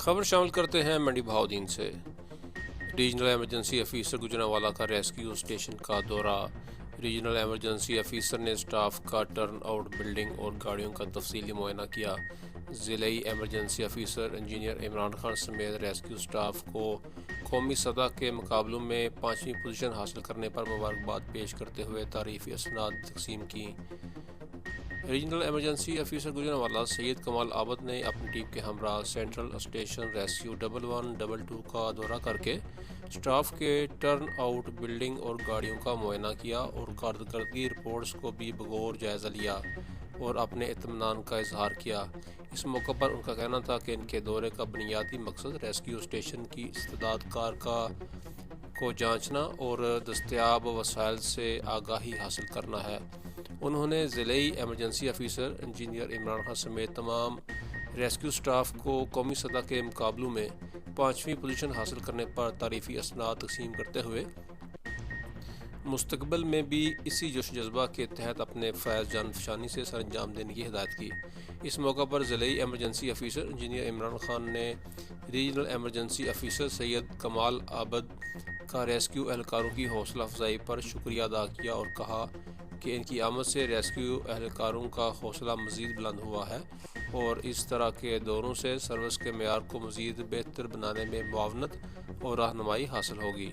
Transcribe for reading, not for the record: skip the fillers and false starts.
खबर शामिल करते हैं मंडी बहाउद्दीन से। रीजनल एमरजेंसी अफीसर गुजरांवाला का रेस्क्यू स्टेशन का दौरा। रीजनल एमरजेंसी अफीसर ने स्टाफ का टर्न आउट, बिल्डिंग और गाड़ियों का तफसीली मुआयना किया। ज़िलई emergency officer engineer Imran Khan समेत रेस्क्यू स्टाफ को कौमी सतह के मुकाबलों में 5वीं पोजीशन हासिल करने पर मुबारकबाद पेश करते हुए तारीफ़ी असनाद तकसीम की। Regional emergency officer Gujranwala Syed कमाल आबद ने अपनी टीम के हमरा सेंट्रल स्टेशन रेस्क्यू 1122 का दौरा करके स्टाफ के टर्न आउट, बिल्डिंग और गाड़ियों का मुआयना किया और कारकर्दगी रिपोर्ट्स को भी बगौर जायज़ा लिया और अपने इत्मीनान का इजहार किया। इस मौके पर उनका कहना था कि इनके दौरे का बुनियादी मकसद रेस्क्यू स्टेशन की इस्तेदाद को जांचना और दस्तयाब वसाइल से आगाही हासिल करना है। उन्होंने ज़िलई emergency officer engineer Imran Khan समेत तमाम रेस्क्यू स्टाफ को कौमी सतह के मुकाबलों में 5वीं पोजीशन हासिल करने पर तारीफ़ी असनाद तकसीम करते हुए मुस्तकबिल में भी इसी जोश जज्बा के तहत अपने फ़ैज़ जानफशानी से सर अंजाम देने की हिदायत की। इस मौका पर ज़िलई emergency officer engineer Imran Khan ने रीजनल एमरजेंसी अफीसर सैयद कमाल आबद का रेस्क्यू एहलकारों की हौसला अफजाई पर शुक्रिया अदा किया और कहा कि इनकी आमद से रेस्क्यू एहलकारों का हौसला मज़ीद बुलंद हुआ है और इस तरह के दौरों से सर्विस के मेयार को मज़ीद बेहतर बनाने में मुआवनत और रहनुमाई हासिल होगी।